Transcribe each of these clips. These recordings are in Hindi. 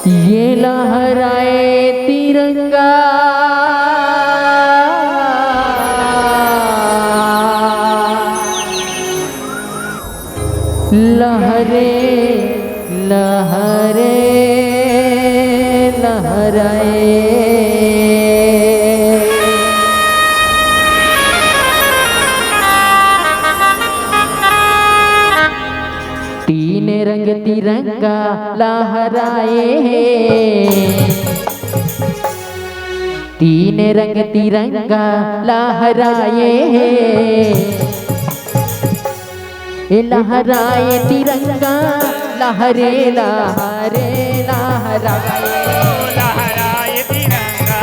ये लहराए तिरंगा लहरे लहरे लहराए। तीन रंग तिरंगा लहराए, तीन रंग तिरंगा लहराए, लहराए तिरंगा लहरे लहरे लहराए। लहराए तिरंगा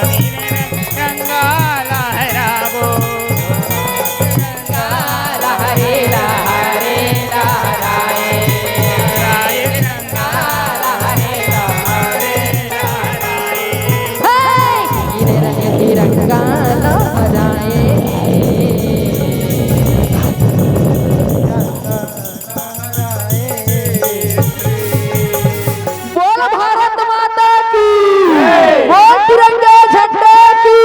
तिरंगा लहरावो लहरे लहरे लहराए। लहराए तिरंगा लहरे लहरे लहराए। तीन रंग तिरंगा लहराए, बोल भारत माता की, बोल तिरंगे झंडे की।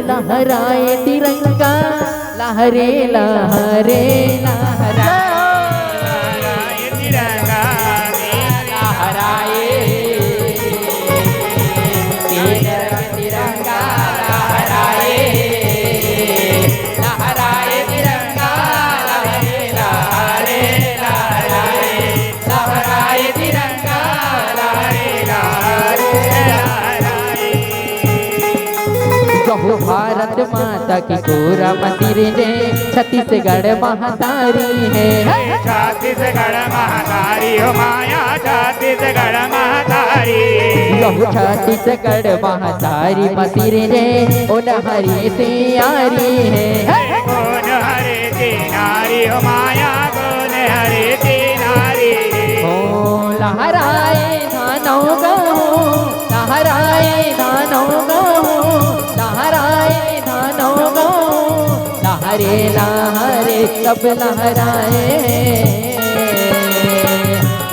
लहराए तिरंगा लहरे लहरे लहराए। लहराए तिरंगा लहराए तीन रंग तिरंगा लहराए, लहराए तिरंगा लहरे लहरे लहराए। लहराए तिरंगा लहरे लहरे लहराए। कहू भारत माता की कोरा मंदिर है, छत्तीसगढ़ महातारी है। छत्तीसगढ़ महातारी हो माया छत्तीसगढ़ महातारी। कहू छत्तीसगढ़ महातारी मंदिर है, उन हरी से यारी है। कौन हरे नारी हो माया कौन हरे नारी। हो लहराए धानों गहूँ, लहराए धानों गहूँ, लहराए धानों गहूँ, लहरे लहरे सब लहराए,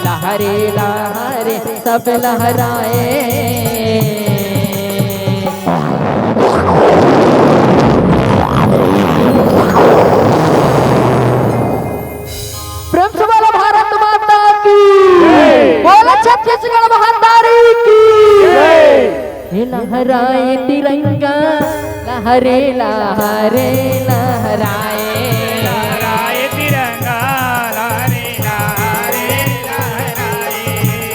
लहरे लहरे सब लहराए। प्रेम से बोलो भारत माता की, बोलो छत्तीसगढ़ महातारी की। लहराए तिरंगा लहरे लहरे लहराए। लहराए तिरंगा लहरे लहरे लहराए।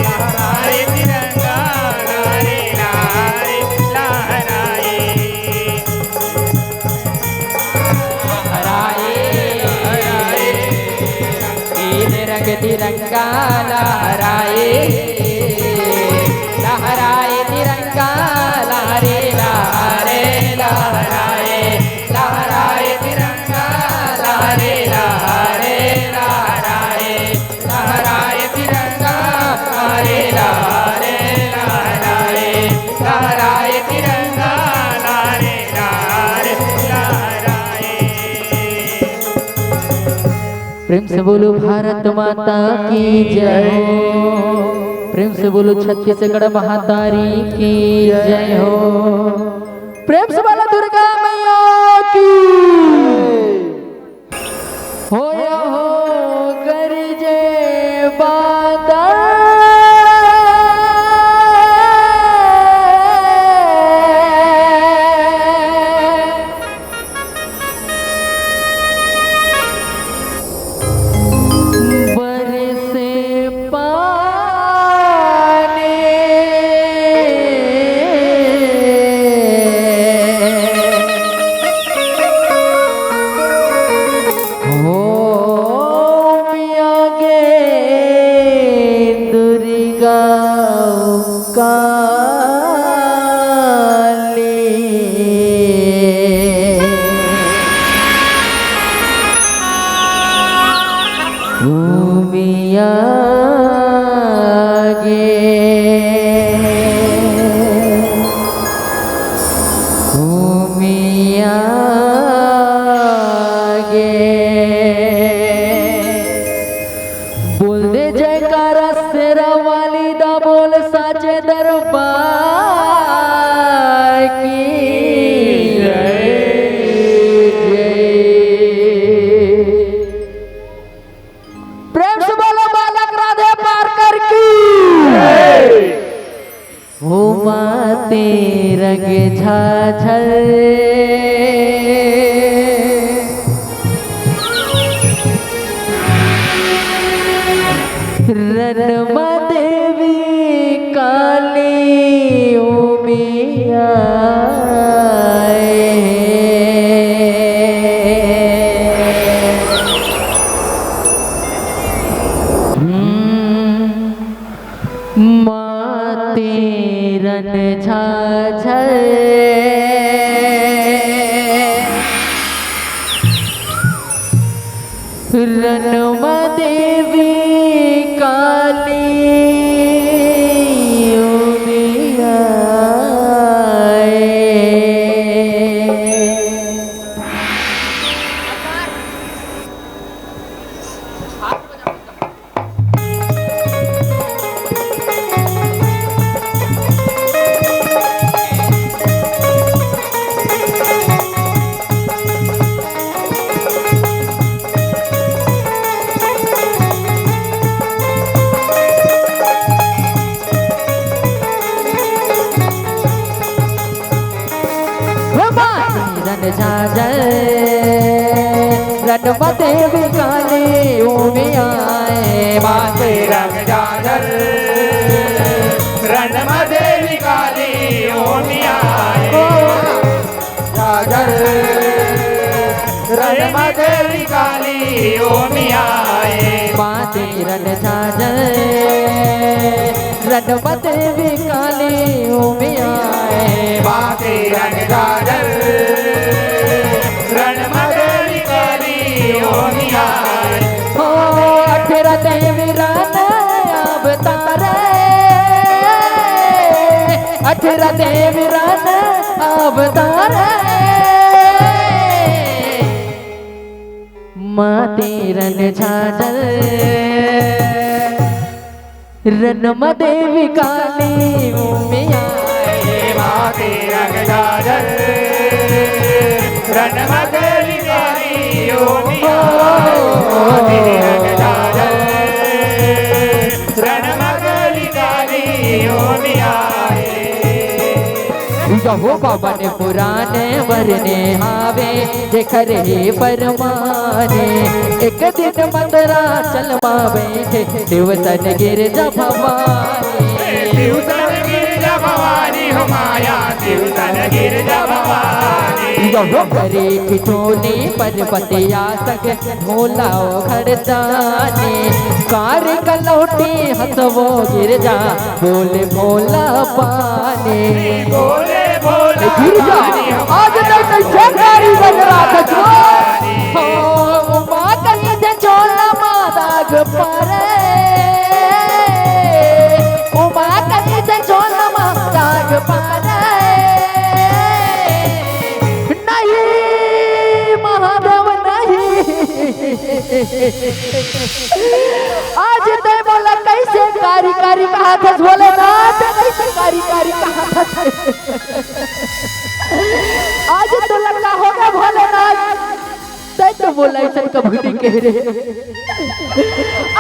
लहराए तिरंगा लहरे लहरे लहराए। लहराए तीन रंग तिरंगा लहराए, लहराए तिरंगा लहरे लहरे लहराए। लहराए तिरंगा लहरे लहरे लहराए। लहराए तिरंगा लहरे लहरे लहराए। लहराए तिरंगा लहरे लहरे लहराए। प्रेम से बोलो भारत माता की जय हो। प्रेम से बोलो छत्तीसगढ़ महातारी की जय हो। प्रेम से बोलो दुर्गा मैया की। हो गरजे बादल, बरसे पानी, हो मिया गे दुर्गा काली। मिया गे मिया गे। बोल दे जयकारा शेरा वाली दा। झाझर रणमा देवी काली उमिया माते रन झाझर रणमा देवी काली उमिया रन झाझर रणमा देवी काली उमिया माते रंग झाझर रणमा देवी काली उमिया झाझर रणमा देवी काली उमिया माते रन झाझर रणमा देवी काली उमिया माते रंग झाझर रणमा देवी काली उमिया हो अठरा देवी रन अवतार अठरा देवी रन अवतार माते रन झाझर रणमा देवी काली उमिया माते रंग झाझर रणमा देवी काली उमिया माते रंग झाझर रणमा देवी काली उमिया हो पवन पुराने वरने हावे जेखर हे परमाने एक दिन मंदरा चलमा बैठे देवतन गिरजा भवानी देवतन गिरजा भवानी हो माया देवतन गिरजा भवानी करे किठोनी पर्वतिया सग भोला खड़दानी कार कलौटी हसवो गिरजा बोले भोला पानी बोले भोला गिरजा आज तक शंकरी बजरा खचो हो उमा कहीं से चोला मादाग पारे उमा कहीं से चोला मादाग पारे नहीं महादेव नहीं आज ते बोला कैसे कारी कारी कहा था बोले ना कैसे कारी कारी कहा था आज तो लगा होगा भोलेनाथ तो बोला ऐसा कभी कह रहे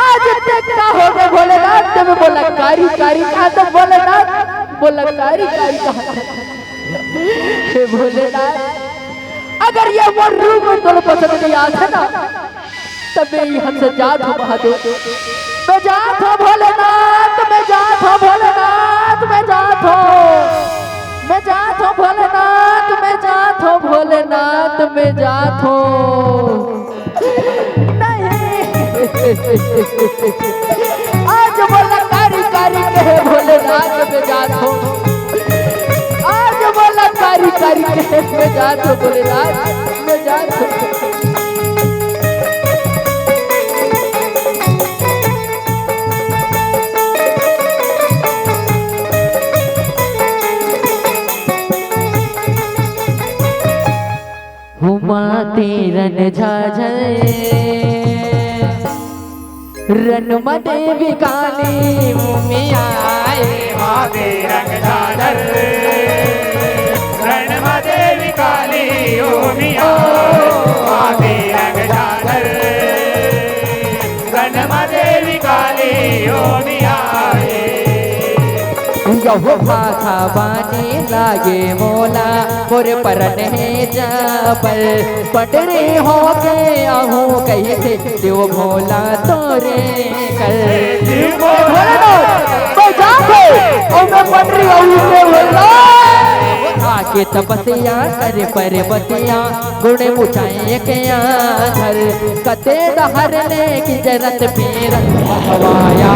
आज तक का होगा भोलेनाथ तो बोला कारी कारी कहा था भोलेनाथ बोला कारी कारी कहा हे भोलेनाथ अगर ये वो रूप तो पसंद नहीं आता ना तब मैं यहाँ से जात हो महादेव मैं जात हो भोलेनाथ मैं जात हो भोलेनाथ मैं जात हो मैं जात हो भोलेनाथ मैं जात हो भोलेनाथ मैं जात हो नहीं आज बोला कारी कारी कहे भोलेनाथ मैं जात हो आज बोला कारी कारी कहे मैं जात हो भोलेनाथ मैं जात हो माते रन झाझर रणमा देवी काली उमिया माते रंग झाझर रणमा देवी काली उमिया माते रंग झाझर रणमा देवी काली उमिया यह भाखा बाने लागे मोला मोर परने जाबर पटरे हो गए आहू कैसे देव भोला तोरे कर आके तपस्या करे पर बतिया गुण मुझाए क्या धर कते दहरने की जरत पीर भगवाया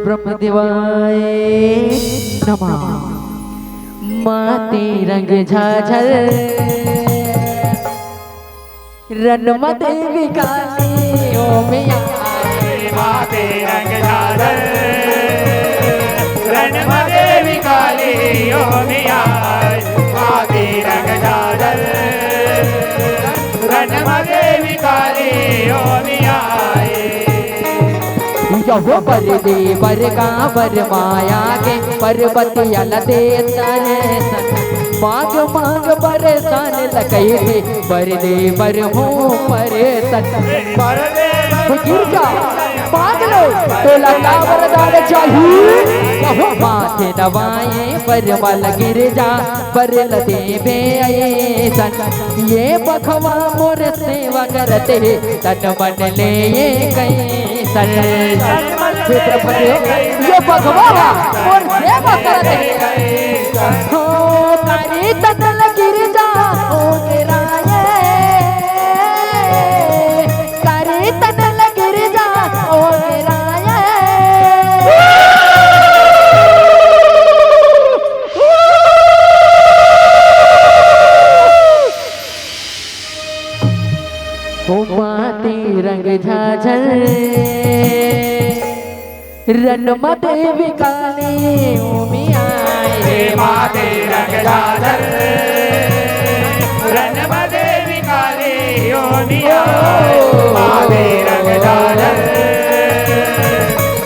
ब्रह्मदेवाय नमः। माते रंग झाझर रनमा देवी काली ओ मैया माते रंग झाझर रणमा देवी काली ओ मैया माते रंग झाझर रणमा देवी काली ओ मैया यहो बर दे बर का बर माया के पर्वतिया लदे तने मांग मांग परेशान लकई थे बर दे बर हूँ परेशान गिर जा मांग लो तो लगा वरदान चाहिए यहो माथे दवाए पर मल गिर जा पर लदे बे सन ये बखवा मोर सेवा करते तन मन ले ये कई सर ये भगवान और सेवा करते हो तारी तन गिर जा ओ तेरा ये तारी तन गिर जा ओ तेरा ओ माते रंग झाझर रणमा देवी काली उमिया माते रंग झाझर रणमा देवी काली ओ मैया माते रंग झाझर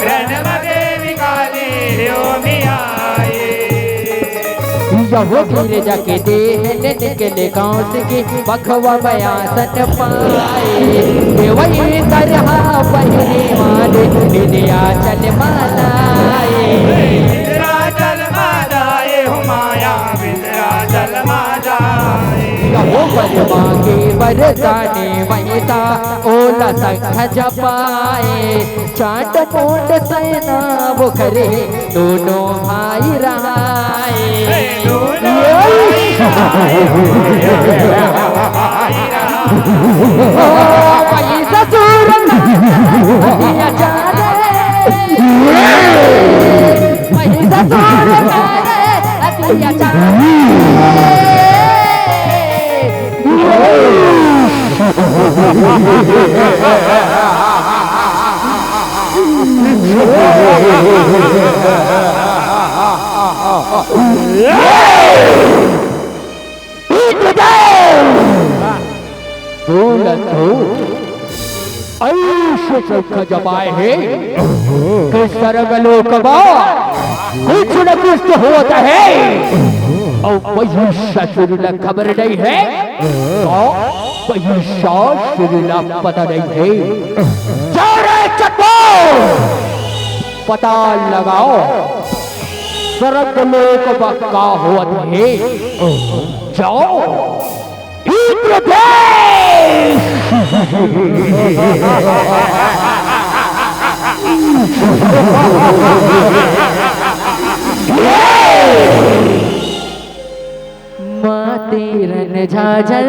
रणमा देवी काली ओ मैया यहो गिर जाके देह निकले गाँव से बखवा बया सट पाए वही तरह पहले माले विद्या चल मालाए चल मालाए हुमाया विद्या चल मालाए यहो बलवा के बरसाने वहीता ओला संख जपाए चाट मोट सेना वो करे दोनों भाई रहाए ससुर ऐसे सुख जमाए है कि सर्वलोक कुछ न कुछ तो होता है और वही ससुर न खबर नहीं है वही ससुर न पता नहीं है चारे चट्टो पता लगाओ सर्वलोक का होता है जाओ माते रन झाझर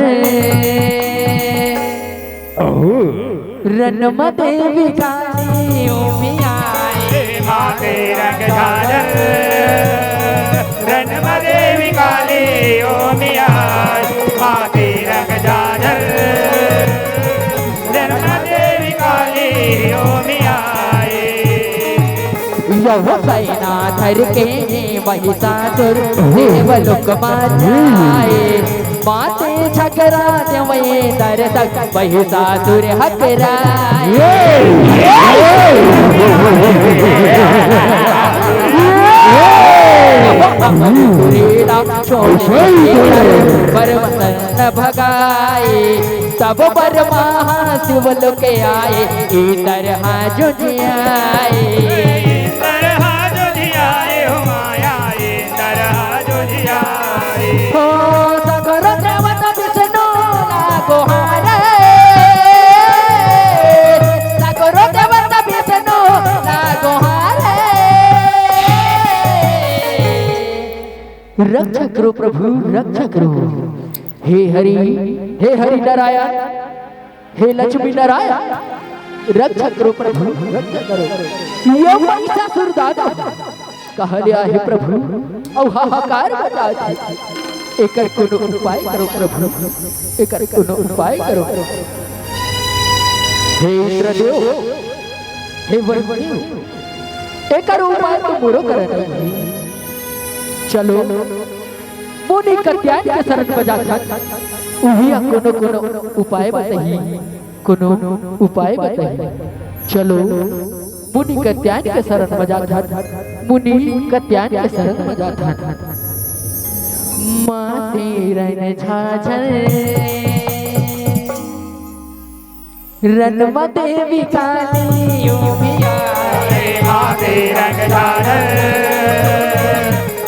रन देवी काली उमियाए माते रंग झाझर रन देवी काली ओमियाय माते रंग झाझर रन देवी काली ओमियाय यह सैना थर के महिषासुर देवलोक माए माते छकरा देवये दर तक महिषासुर हकराए परवसन भगाए तब पर महाशिव लोक आए इधर जुझियाए हो सगर देवता विष्णु लागो हारे सगर देवता विष्णु लागो हारे रक्षा करो प्रभु रक्षा करो हे हरि नारायण हे लक्ष्मी नारायण रक्षा करो प्रभु रक्षा करो ये महिषासुर दादा कहलिया हे प्रभु औ हाहाकार बजाते एकर कोनो उपाय करो प्रभु एकर कोनो उपाय करो हे इंद्रदेव हे वरुणदेव एकर उपाय तो मोरो करना चलो मुनि कत्यान के शरण बजा उही कोनो उपाय बताइए कोनो उपाय बताइए चलो मुनि कत्यान के शरण बजा मुनि कत्यान के शरण बजा माते रन झाझर रन देवी काली उमियाए माते रंग झाझर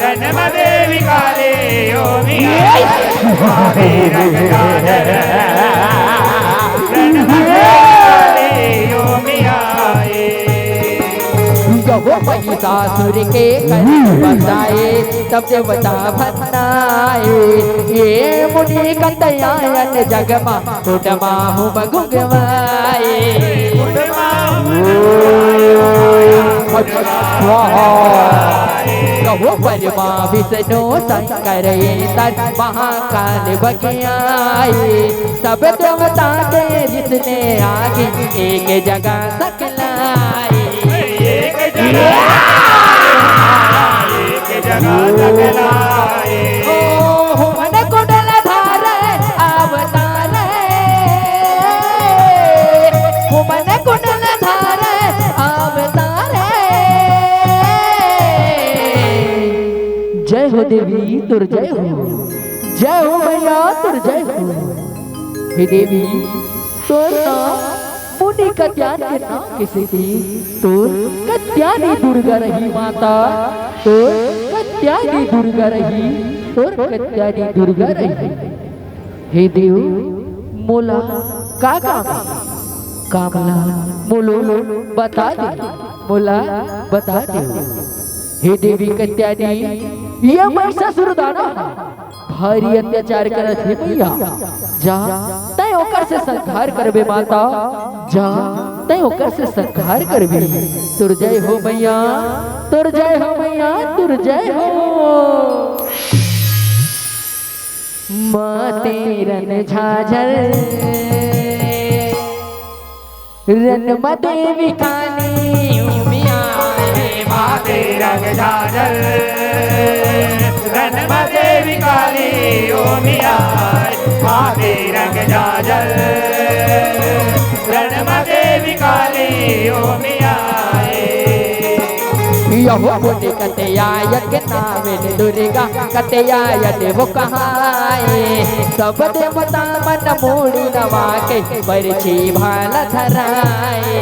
रन देवी काली ओमियाय माते रंग झाझर रन देवी काली ओमियाय गो महिषासुर के बसाए तब देवता भनाए ये मुनि कत्यायन जगमा उठमाहु बगुगवाए गो परमा विष्णु शंकर तन महाकाल बगियाए सब देवता के जिसने आगे एक जगह सकलाए एक जगह सकलाए ओ मन कुंडल धारे अवतारे मन कुंडल धारे अवतारे जय हो देवी तुर जय हो मैया तुर जय हो हे देवी तुर मुनि कत्यान के नाम किसी की तुर कत्यानी दुर्गा रही माता तुर कत्यानी दुर्गा रही तुर कत्यानी दुर्गा रही हे देव मोला का कामला मोलो बता दे मोला बता दे हे देवी कत्यानी ये महिषासुर दाना भारी अत्याचार करत है भैया जा तय ओकर से संहार करबे माता जा तय ओकर से संहार करबे तुर जय हो मैया तुर जय हो मैया तुर जय हो माते रन झाझर रन देवी काली उमियाए माते रंग झाझर रन देवी काली ओमियाय माते रंग झाझर रन देवी काली ओमियाय यहो मुनि कत्यायन नामे दुर्गा कत्यायन वो कहाए सब देवता मन मूड़ी नवा के बरछी भाल धराए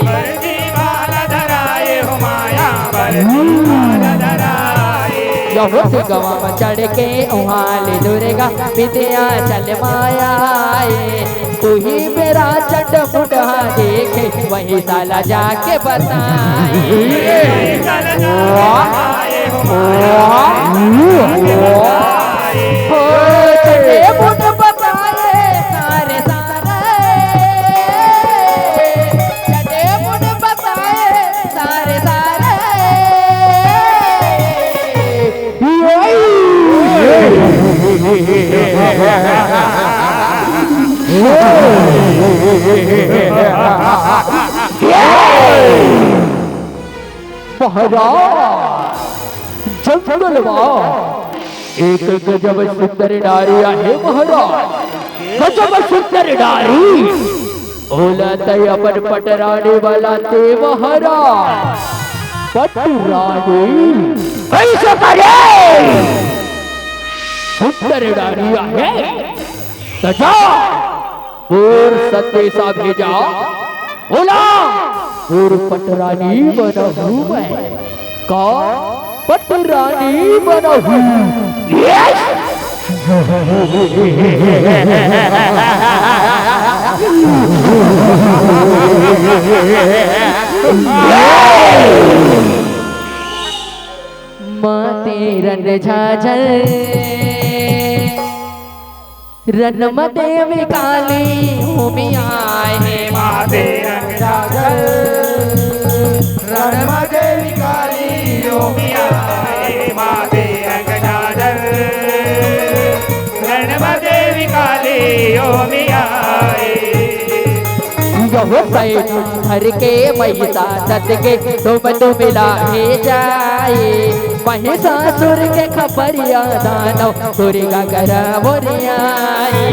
बरछी भाल धराए हो माया बरछी भाल धराए यहो गवा चढ़ के उहाले दुर्गा विद्या चल मायाए कोई मेरा चंड मुंडा देखे वही साला जाके बताए हो चटे मुन बताए सारे सारे, चटे मुन बताए सारे सारे। महाराज जंगलवा एक गजब सुंदर नारी आहे महाराज, गजब सुंदर नारी ओला तय अपन पटराणी वाला ते महाराज, पटराणी कैसे करे सुंदर नारी आहे तजा और संदेशा भेजा बोला और पटरानी बनहू मैं का पटरानी बनहू। माते रन झाझल रनम देवी काली उमियाए, माते रंग झाझल रणम देवी काली उमियाए, माते रंग झाझल रणम देवी काली उमियाए। हर के महिषा दत्त के तुम मिला हे जाए, महिषासुर के खबरिया दानव दुर्गा करा बोरियाए।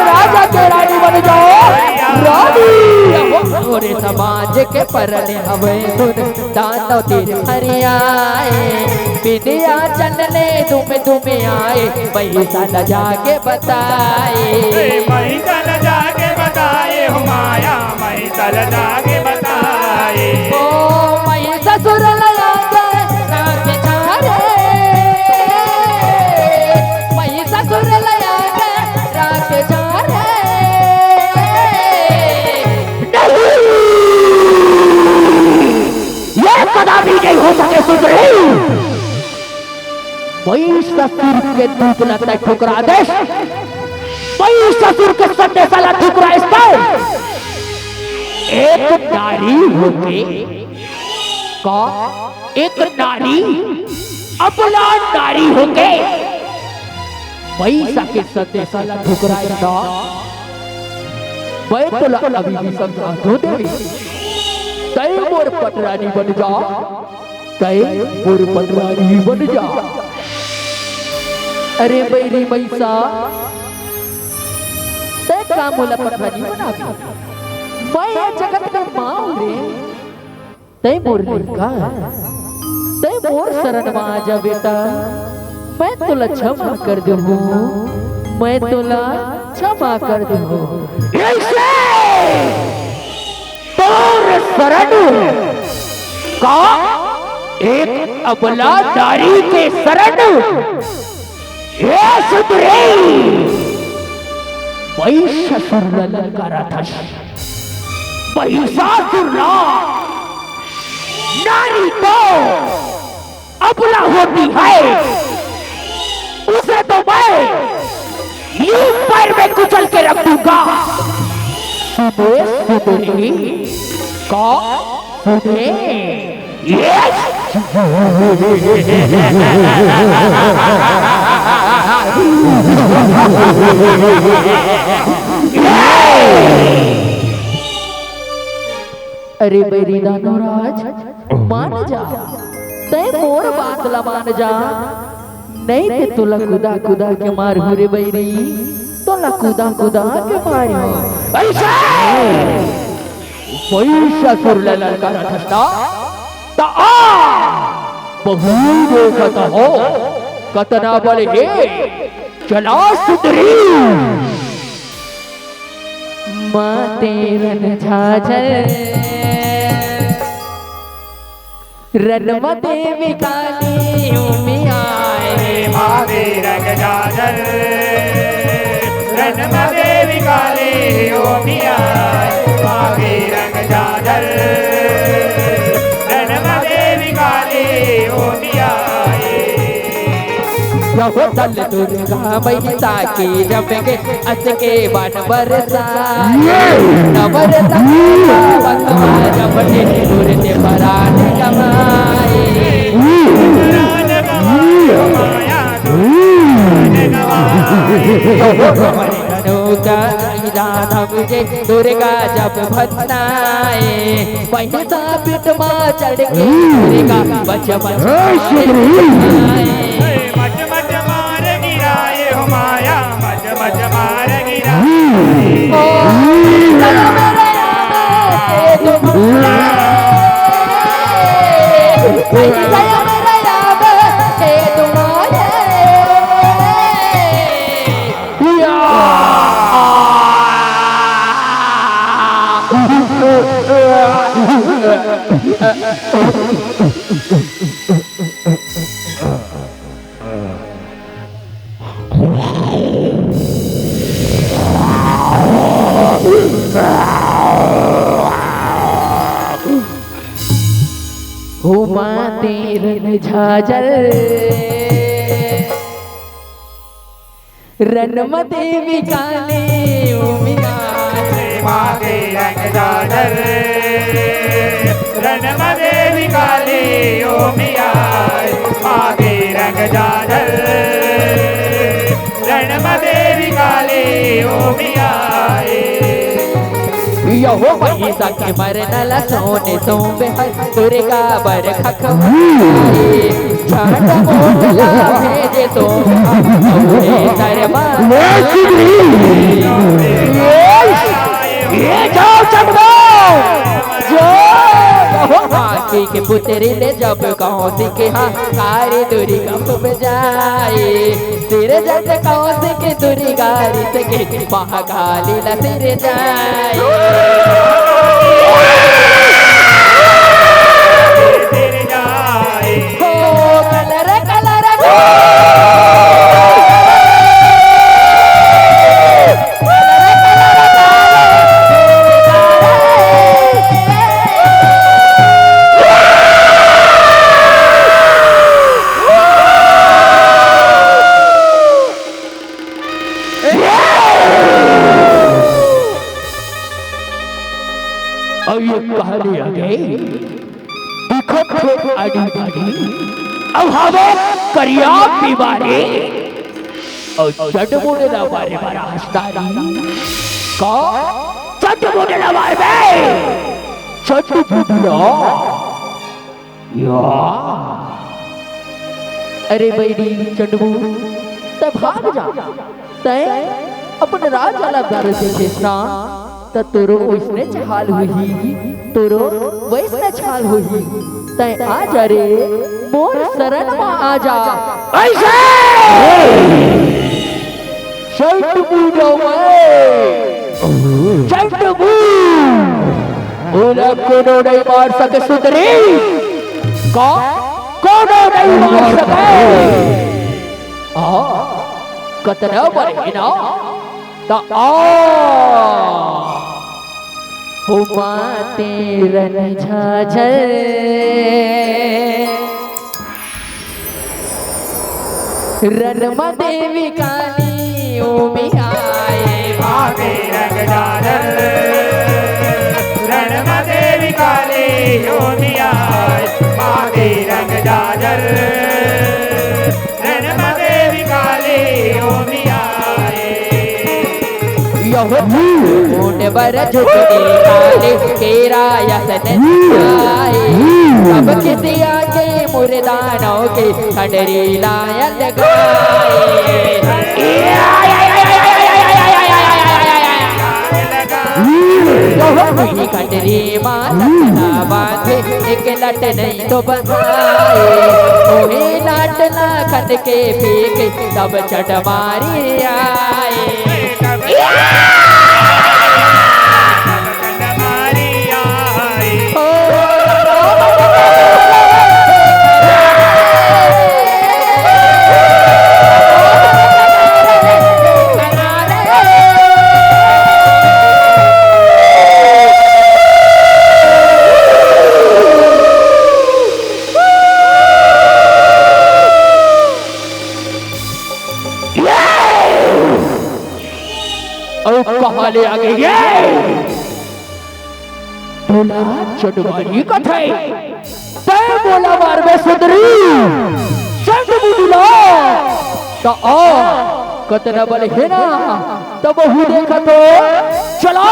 राजा के रानी बन जाओ रानी, पूरे समाज के परने हवे सुन दानव तीर हरियाए, विद्या चलने तुम आए महिषा न जाके बताए, महिषा न जाके बताए हो माया, महिषा न जाके बताए। ओ महिषासुर लया गए रात झारे, महिषासुर लया गए रात झारे। ये कदापि नहीं हो सके सुंदरी, महिषासुर के दूत न ठुकरा दे, महिषासुर के संदेशा ला ठुकरा इस पर एक नारी होके का, एक नारी अपना नारी होके महिषा के संदेशा ला ठुकरा ना, मैं तो अभी भी समझा दो देवी, तय मोर पटरानी बन जा, तय मोर पटरानी बन जा। अरे बैरी महिषा तय का मोला पटरानी बना दी, मैं ये जगत में माँ रे, तय मोर लड़का, तय मोर शरण में आ जा बेटा, मैं तुला क्षमा कर दूँ, मैं तुला क्षमा कर दूँ। तोर शरण का एक अबला नारी के शरण, ये सुधरे महिषासुर ललकारा था, महिषासुर नारी तो अपना होती है, उसे तो मैं यूं पैर में कुचल के रख दूंगा। सुने सुधरी का सुने अरे बैरी दानवराज मान जा, तय मोर बात ला मान जा, नहीं ते तुला खुदा खुदा के मार हो रे बैरी, तुला खुदा खुदा के मार हो। ऐसा महिषासुर ललकारा था ता आ बहु देखत हो कतना बल हे, चला सुंदरी माते रन झाझल रनमा देवी काली उमियाए, माते रंग झाझल रणमा देवी काली उमियाए, माते रंग झाझल रणमा देवी काली उमियाए। यहो दल दुर्गा महिषा की जब के अस के बन बरसाए नवरता जब के दुर्ते परान कमाए दुर्गा जब भटनाए महिषा पीठ मां चढ़ के दुर्गा बच बच मच मच मार गिराए हो माया मच मच मार हुमा तीरन झाजल रनम देवी काले उमिया मागे रंग जादर रणम देवी काली ओ मिया मागे रंग जादर रणम देवी काली ओ मिया यहो महिषा के मरनल सोने सोबे दुर्गा बर खख झट मोटला भेजे सो शर्मा ये जाओ चढ़ो जो हाथी के पुत्री ले जब गाँव के हाँ कारी दुर्गा खूब जाए सिर जट गाँव के दुर्गा रित के महाकाली ला सिर जाए हो कलर कलर अब ये कहानी आ गई देखो तो आड़ी बाड़ी अब हमें करिया बीमारी और चट बोले ना बारे बारा हस्तारी का चट बोले ना बारे में चट बुढ़िया या अरे बेटी चटबू तब भाग जा तय अपन राज वाला घर से कृष्णा तोरो वैसने चाल हुई तोरो वैसने चाल हुई तय आ जा रे मोर शरण में आ जा ऐसे शर्ट बूढ़ो शर्ट बूढ़ कोनो नहीं मार सके सुतरी कोनो नहीं मार सके कतना बड़े ना ता हुमा तेरन झाझल रनमा देवी काली ओमी आए मागे रंग जादर रणम देवी काली ओ मिया मागे रंग जादर रणम देवी काली ओ मिया मुंड बर झुकने काले तेरा यसन आए अब किसी आगे मुर्दानों के खंडरी लायल गाए खंडरी माता बांधे एक लट नहीं तो बंधाए तुम्हें लाटना खंड के पीके तब चट मारी आए वाले आगे ये बोला चटवारी कथे तय बोला मार में सुंदरी चंद बुला तो कतना बल है ना तब बहु देखा तो चला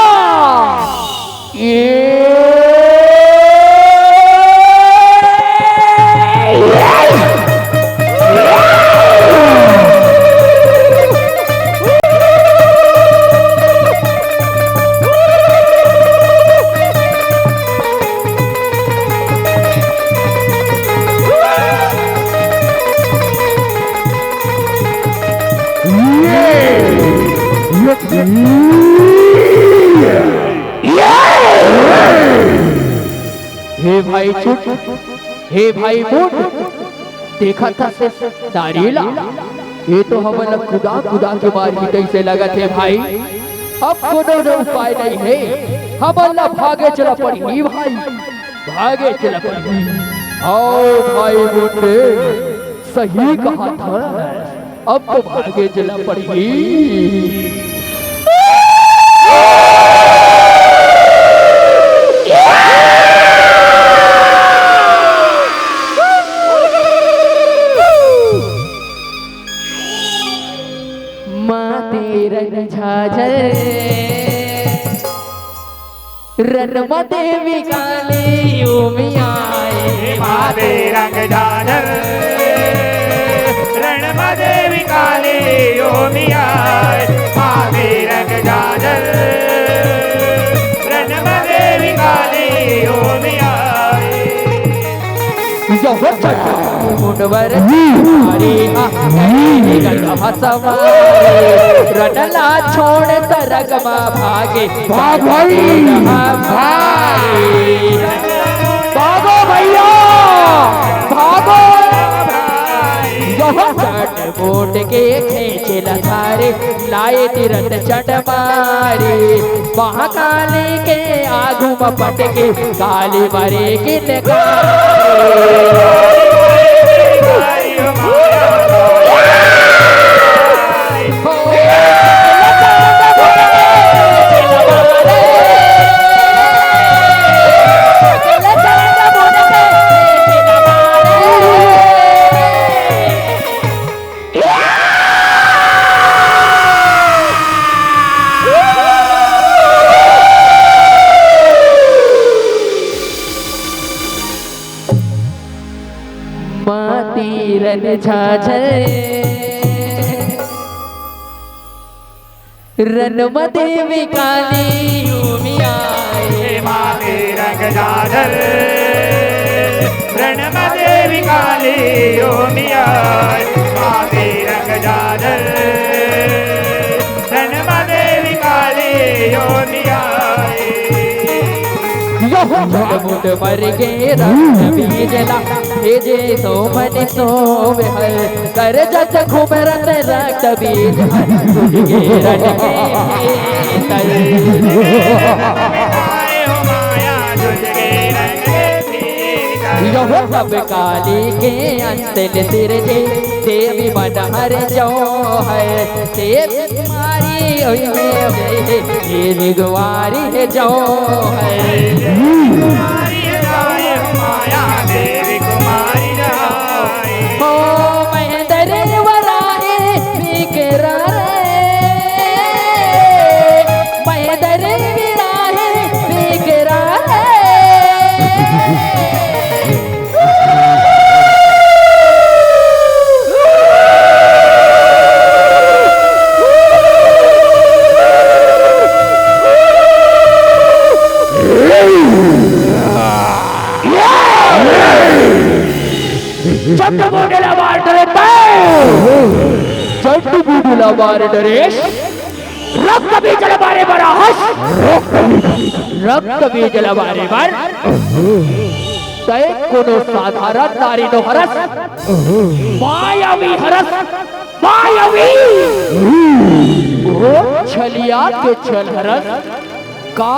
हे भाई छुट हे भाई मुट देखा था से दारीला ये तो हमला खुदा खुदा के मार ही कैसे लगा थे भाई अब कोनो उपाय नहीं है हमला भागे चला पड़ी भाई भागे चला पड़ी आओ भाई मुट सही कहा था अब तो भागे चला पड़ी रन झाझर रनमा देवी काली उमियाए माते रंग झाझर रणमा देवी काली उमियाए माते रंग झाझर रणमा देवी काली उमियाए जो मुंडवर हरी रटला छोड़ तरगमा भागे भागो भैया भागो चट बोट के खेचे लखारे लाए तिरत चट मारे महाकाली के आगू में पटके काली मरे के रन झाझर रनमा देवी काली उमियाए माते रंग झाझर रणमा देवी काली उमियाए माते रंग झाझर रणमा देवी काली उमियाए मुंड मर गे रंग बीजला भेजे सो मन सो हर कर जच घूम रत रक्त बीज गे रन सब काली के अंतल सिर दे देवी मन हर जो है देव मारी देवी गुआरी जो है माया देवी कुमारी हो महेंद्र वराहे बिकरा महेंद्र विराहे बिकरा चट्टू बूढ़ला मार डरे चट्टू बूढ़ला मार डरे रक्त बीजल मारे बड़ा हस रक्त बीजल मारे बर तय कोनो साधारण नारी नो हरस मायावी हरस मायावी ओ छलिया के छल हरस का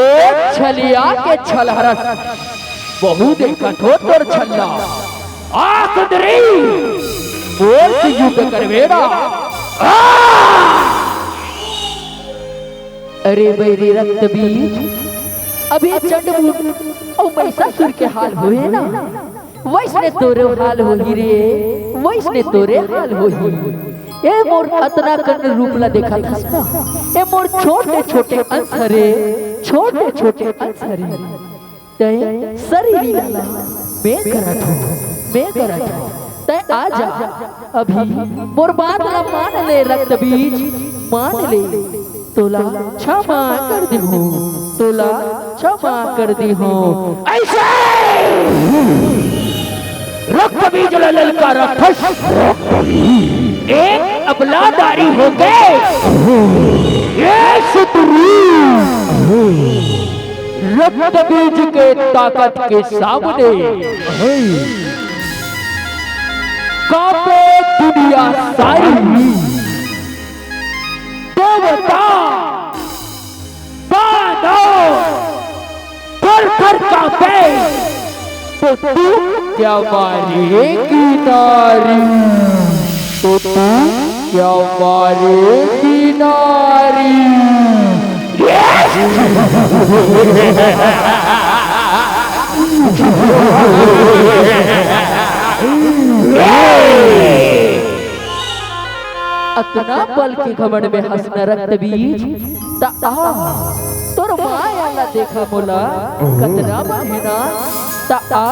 ओ छलिया के छल हरस बहु देखा तोर छल्ला आ सुंदरी बोल से युद्ध करवेड़ा अरे बैरी रक्त बीज अभी चंडमुंड और महिषासुर के हाल हुए ना, वैसने तोरे हाल हो ही रे, वैसने तोरे हाल हो ही। ए मोर अतना कर्ण रूप ला देखा था ना, ए मोर छोटे छोटे अंश रे, छोटे छोटे अंश रे, तय शरीर ला मैं करत हूँ, मैं करत हूँ, तय आजा अभी मोर बात ला मान ले रक्त बीज, मान ले, तोला क्षमा कर दी हूँ, तोला क्षमा कर दी हूँ। ऐसे रक्त बीज ललकारा ठस, एक अबलादारी हो गए ये शत्रु रक्त बीज के ताकत के सामने कांपे दुनिया सारी, देवता दानव थर थर कांपे, तो तू क्या मारेगी नारी, तो तू क्या मारेगी नारी। अतना बल के घमंड में हंसना रक्त बीज, ता तोर माया ला देखा मोला कतना बहेना, ता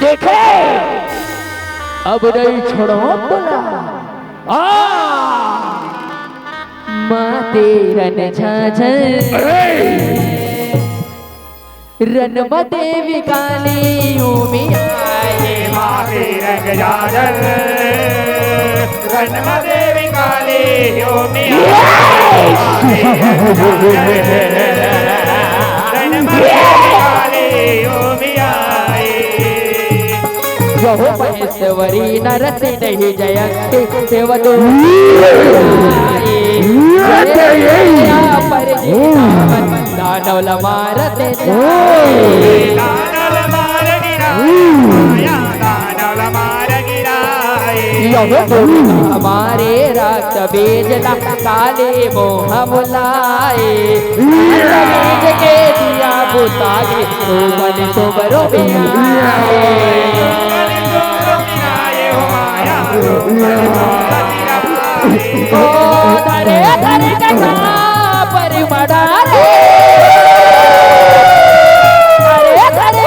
देखे अब नहीं छोड़ो बोला, माते रन झाझर रन देवी काली उमिया, माते रंग जाजल रन देवी काली उमिया, रन देवी काली उमिया। यहो महेश्वरी नरत नहीं जयंती देवदू पर दानव मारत हमारे रक्त बीज काले मोह बुलाए, बीज के दिया बुताए, तो मन तो बरो धरे धरे कथा परिमड़ा रे, धरे धरे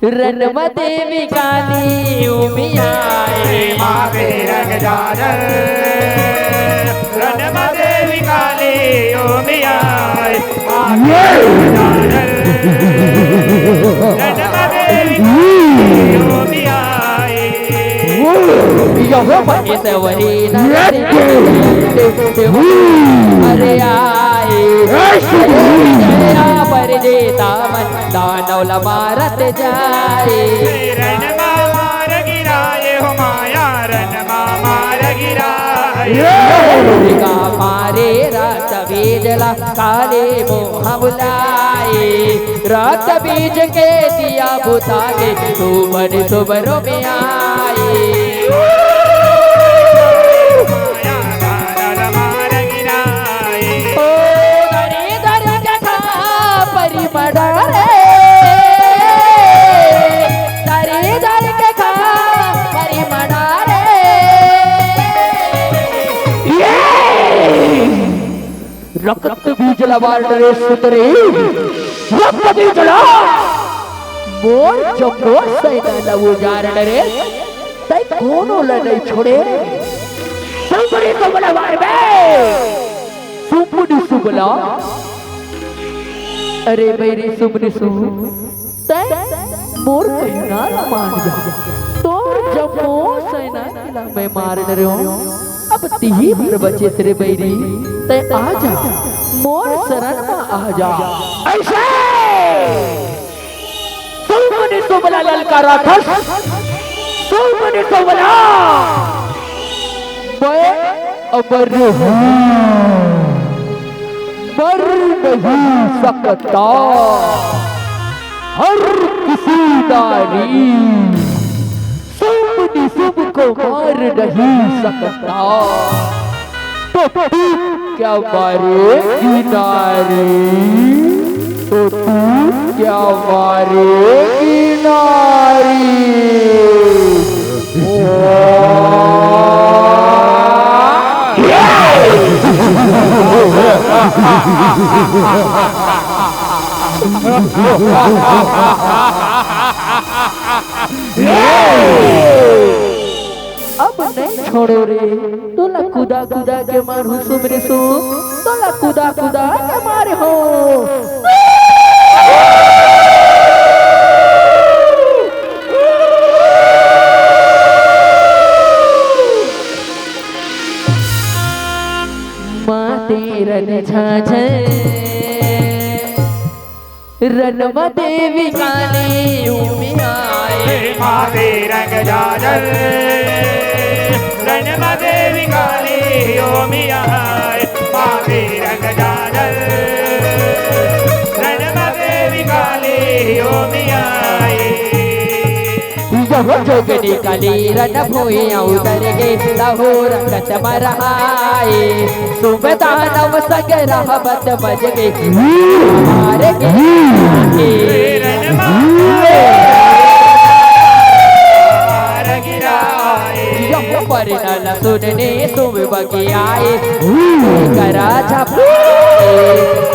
रन देवी काली उमिया, माते रंग जाजल रन देवी काली उमिया, यहो महेश्वरी अरे आए पर देता मन दानव मारत जाए, रन मार गिराए हो माया, रन मार गिराए मारे रक्त बीज काले मोह बुलाए, रक्त बीज के दिया बुता के तू बन सुबरों में आए। तलवार डरे सुतरे रक्तदी जला मोर जम्बो सैना लवो जार डरे तै कोनो लड़ाई छोड़े सुबरी सुबला मार बे सुबनी सुबला अरे मेरी सुबनी सुब तै मोर कहना मान जा तोर जम्बो सैना किला मैं मार डरे हूं अब तीही भर बचे तेरे बैरी तै आ जा मोर शरण में आ जा ऐसे सुबनी सुबला ललकारा खस सुबनी सुबला मैं अमर हूँ मर नहीं सकता हर किसी नारी सुबनी सुब को मार नहीं सकता तो तू क्या मारेगी नारी तो तू क्या मारेगी नारी अब नहीं छोड़ो रे तोला कुदा कुदा के मारू सुमरे सु तोला कुदा कुदा के मारे हो रन झाझे रनमा देवी काली में आए माते रंग झाझर रणमा देवी काली में आए माते रंग झाझर रणमा देवी काली में आए जोगनी काली रन भूया उतर गे लहो रंगत मरहाए सुबदानव सग रहबत बज गे मारे गे रणमा परिणल सुनने सुब बगी आए करा झपे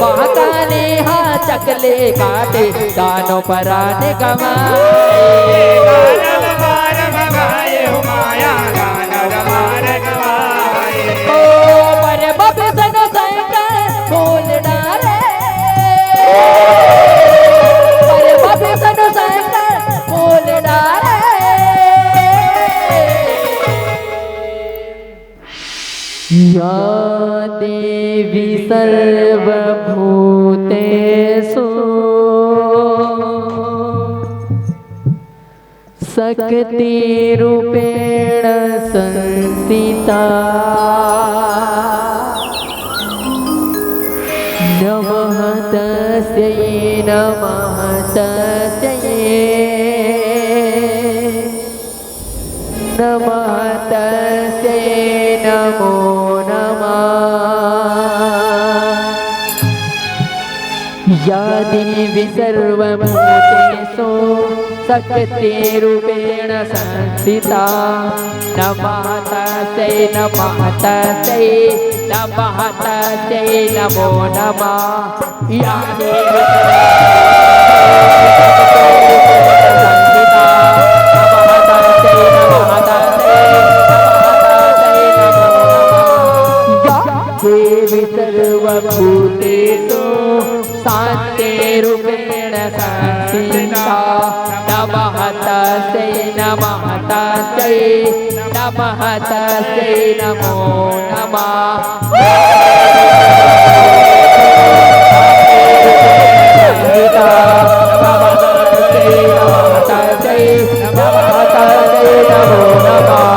महाकाले हाँ चकले काटे दानों पराने गवाए ओ पर बब सन सैकर बोल डारे पर बब सन सैकर बोल डारे या देवी सर्वभूतेषु शक्तिरूपेण संस्थिता नमः तस्यै नमः तस्यै नमः तस्यै नमो या देवी सर्वभूतेषु शक्तिरूपेण संस्थिता नमः तस्यै नमः तस्यै नमः तस्यै नमो नमः या देवी संस्थिता नमः तस्यै नमः तस्यै देवी सर्वभूतेषु शान्तिरूपेण संस्थिता नमः तस्यै नमः तस्यै नमः तस्यै नमो नमः नमः तस्यै नमः तस्यै नमः तस्यै नमो नमः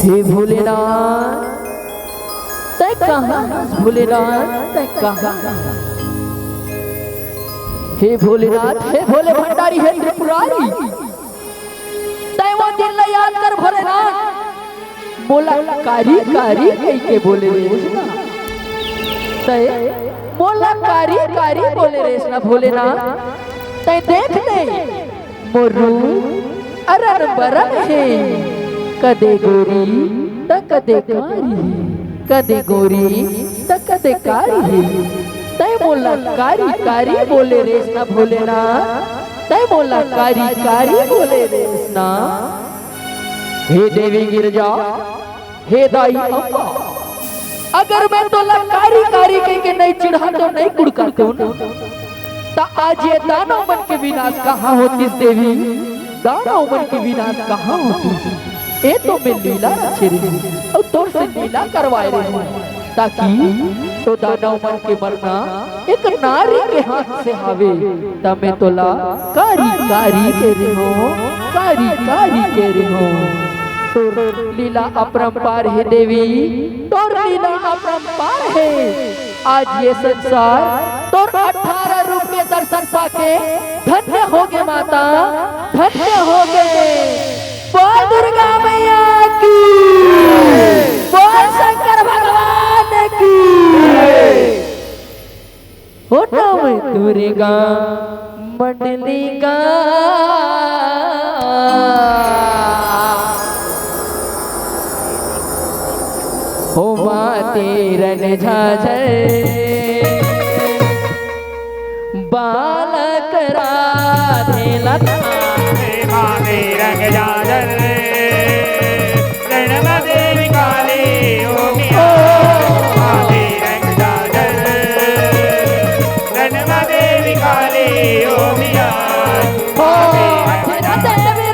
हे भोलेनाथ तै कहाँ भोलेनाथ तै कहाँ हे भोलेनाथ हे भोले भंडारी हे त्रिपुरारी तै वो दिन ला याद कर भोलेनाथ बोला कारी कारी कई के बोले रेसना तै बोला कारी कारी बोले रेसना भोलेनाथ तै देख ले मोरू अरन बरन है कदे गोरी त कदे कारी, कदे गोरी त कदे कारी। तय बोला कारी कारी बोले रेसना भोलेनाथ, तय बोला कारी कारी बोले रेसना। हे देवी गिरजा, हे दाई अम्बा, अगर मैं तो कारी कारी के नहीं चिढ़ा तो नहीं कुड़काते हूँ, तो आज ये दानव मन के विनाश कहाँ होती देवी, दानव मन के विनाश कहाँ होती। ये तो मैं लीला रचे रही और तो से लीला करवाए रही हूँ, ताकि तो दानव मन के मरना एक नारी के हाथ से हावे। तब मैं तोला कारी कारी के रही हूँ, कारी कारी के रही हूँ। तोर लीला अपरंपार है देवी, तोर लीला अपरंपार है। आज ये संसार तोर 18 रूप के दर्शन पाके धन्य हो गए माता, धन्य हो गए। बोल दुर्गा मैया की, बोल शंकर भगवान की। होता मैं दुर्गा मंडली का हो तेरन झाझर बालक राधे लता माते रंग जाजर